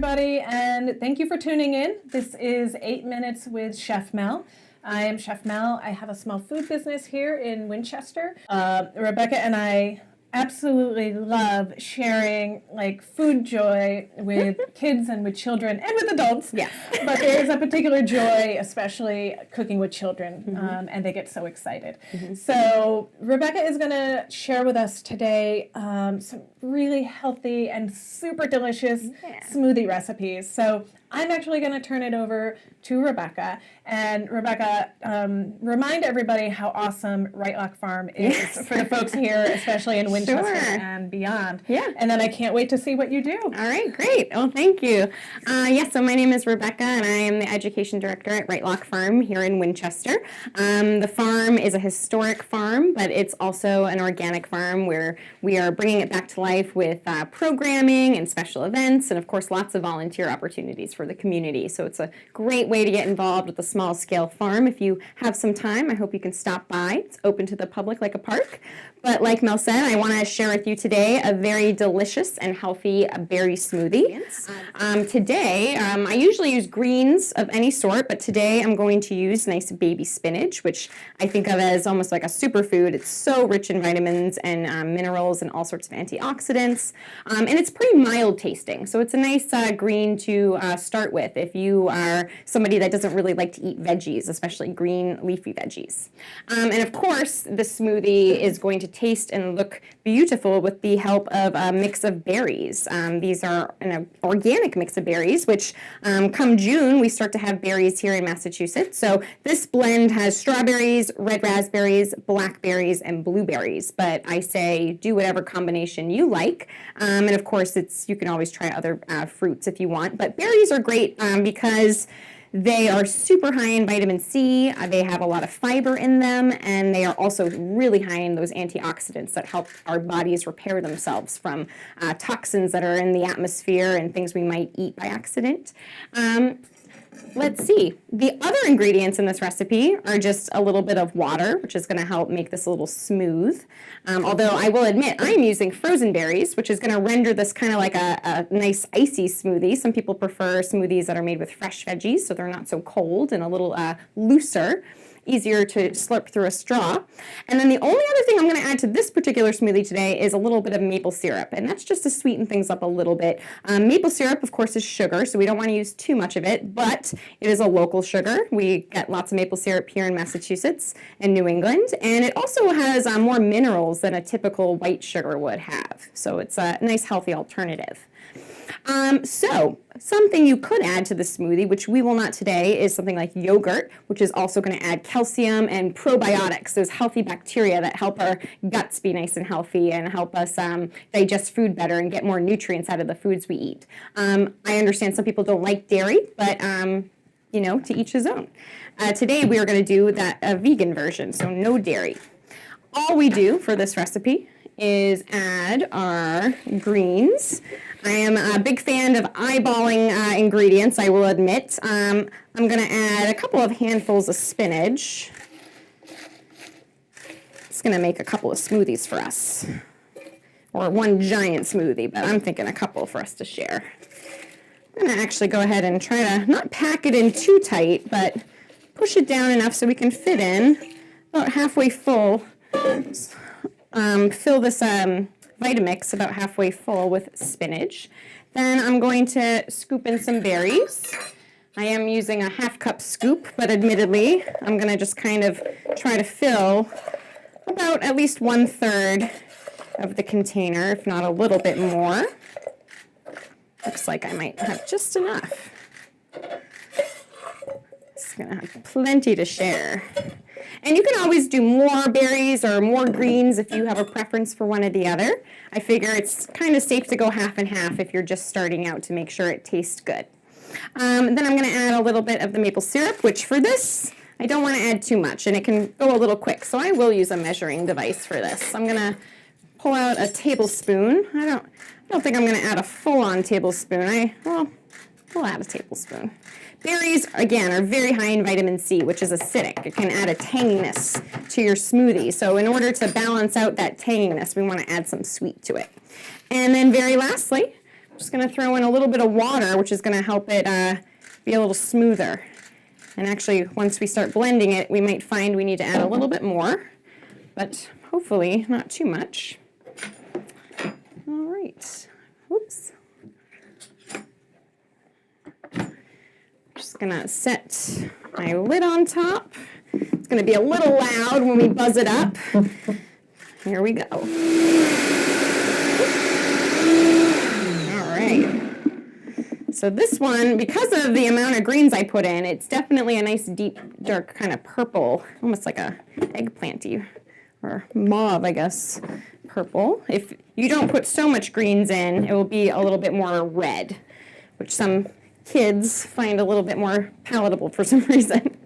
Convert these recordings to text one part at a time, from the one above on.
everybody, and thank you for tuning in. This is 8 Minutes with Chef Mel. I am Chef Mel. I have a small food business here in Winchester. Rebekah and I absolutely love sharing food joy with kids and with children and with adults. Yeah. But there is a particular joy, especially cooking with children, and they get so excited. So Rebekah is going to share with us today some really healthy and super delicious smoothie recipes. So I'm actually going to turn it over to Rebekah. And Rebekah, remind everybody how awesome Wright-Locke Farm is for the folks here, especially in Winchester and beyond. Yeah. And then I can't wait to see what you do. All right, great. Well, thank you. So my name is Rebekah, and I am the Education Director at Wright-Locke Farm here in Winchester. The farm is a historic farm, but it's also an organic farm where we are bringing it back to life with programming and special events, and of course lots of volunteer opportunities for the community. So it's a great way to get involved with a small-scale farm. If you have some time, I hope you can stop by. It's open to the public like a park. But like Mel said, I want to share with you today a very delicious and healthy berry smoothie. Today, I usually use greens of any sort, but today I'm going to use nice baby spinach, which I think of as almost like a superfood. It's so rich in vitamins and minerals and all sorts of antioxidants. And it's pretty mild tasting, so it's a nice green to start with if you are somebody that doesn't really like to eat veggies, especially green leafy veggies. And of course, this smoothie is going to taste and look beautiful with the help of a mix of berries. These are an organic mix of berries, which come June, we start to have berries here in Massachusetts. So this blend has strawberries, red raspberries, blackberries, and blueberries. But I say do whatever combination you like. And of course, you can always try other fruits if you want. But berries are great because they are super high in vitamin C, they have a lot of fiber in them, and they are also really high in those antioxidants that help our bodies repair themselves from toxins that are in the atmosphere and things we might eat by accident. Let's see. The other ingredients in this recipe are just a little bit of water, which is going to help make this a little smooth. Although I will admit I'm using frozen berries, which is going to render this kind of like a nice icy smoothie. Some people prefer smoothies that are made with fresh veggies, so they're not so cold and a little looser. Easier to slurp through a straw. And then the only other thing I'm going to add to this particular smoothie today is a little bit of maple syrup, and that's just to sweeten things up a little bit. Maple syrup, of course, is sugar, so we don't want to use too much of it, but it is a local sugar. We get lots of maple syrup here in Massachusetts and New England, and it also has more minerals than a typical white sugar would have. So it's a nice, healthy alternative. So something you could add to the smoothie, which we will not today, is something like yogurt, which is also going to add calcium and probiotics, those healthy bacteria that help our guts be nice and healthy and help us digest food better and get more nutrients out of the foods we eat. I understand some people don't like dairy, but to each his own. Today we are going to do a vegan version, so no dairy. All we do for this recipe is add our greens. I am a big fan of eyeballing ingredients, I will admit. I'm going to add a couple of handfuls of spinach. It's going to make a couple of smoothies for us. Or one giant smoothie, but I'm thinking a couple for us to share. I'm going to actually go ahead and try to not pack it in too tight, but push it down enough so we can fit in about halfway full. Fill this Vitamix about halfway full with spinach. Then I'm going to scoop in some berries. I am using a half-cup scoop, but admittedly, I'm going to just kind of try to fill about at least 1/3 of the container, if not a little bit more. Looks like I might have just enough. It's going to have plenty to share. And you can always do more berries or more greens if you have a preference for one or the other. I figure it's kind of safe to go half and half if you're just starting out to make sure it tastes good. Then I'm going to add a little bit of the maple syrup, which for this, I don't want to add too much, and it can go a little quick, so I will use a measuring device for this. I'm going to pull out a tablespoon. I don't think I'm going to add a full-on tablespoon. We'll add a tablespoon. Berries, again, are very high in vitamin C, which is acidic. It can add a tanginess to your smoothie. So in order to balance out that tanginess, we want to add some sweet to it. And then very lastly, Just going to throw in a little bit of water, which is going to help it be a little smoother. And actually, once we start blending it, we might find we need to add a little bit more, but hopefully not too much. All right. Oops. Just gonna set my lid on top. It's gonna be a little loud when we buzz it up. Here we go. All right. So this one, because of the amount of greens I put in, it's definitely a nice deep, dark kind of purple, almost like a eggplanty or mauve, I guess, purple. If you don't put so much greens in, it will be a little bit more red, which some kids find a little bit more palatable for some reason.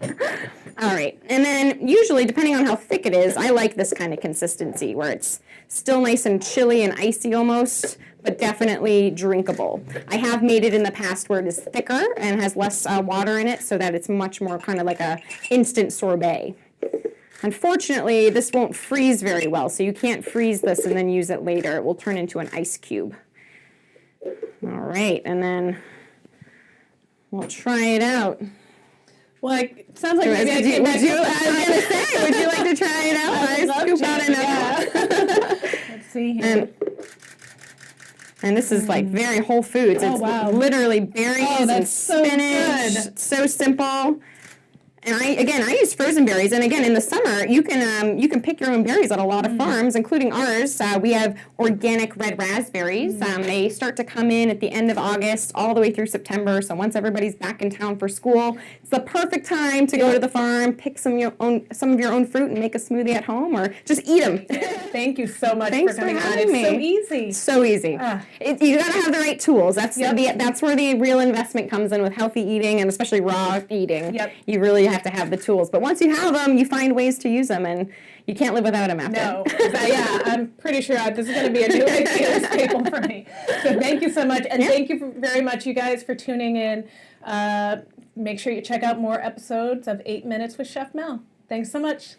All right, and then usually, depending on how thick it is, I like this kind of consistency where it's still nice and chilly and icy almost, but definitely drinkable. I have made it in the past where it is thicker and has less water in it so that it's much more kind of like a instant sorbet. Unfortunately, this won't freeze very well, so you can't freeze this and then use it later. It will turn into an ice cube. All right, and then we'll try it out. Well, it sounds like maybe would you like to try it out? I scoop out enough. Let's see here. And this is like very whole foods. It's literally berries and spinach. So good. So simple. And I use frozen berries, and again in the summer you can pick your own berries at a lot of farms, including ours. We have organic red raspberries. They start to come in at the end of August, all the way through September. So once everybody's back in town for school, it's the perfect time to go to the farm, pick some of your own fruit, and make a smoothie at home, or just eat them. Thank you so much Thanks for coming for on. having It's me. so easy. So easy. You got to have the right tools. That's where the real investment comes in with healthy eating, and especially raw eating. Yep. You really have to have the tools, but once you have them, you find ways to use them, and you can't live without them after. No, I'm pretty sure this is going to be a new idea staple for me. So thank you so much, and thank you very much, you guys, for tuning in. Make sure you check out more episodes of 8 Minutes with Chef Mel. Thanks so much.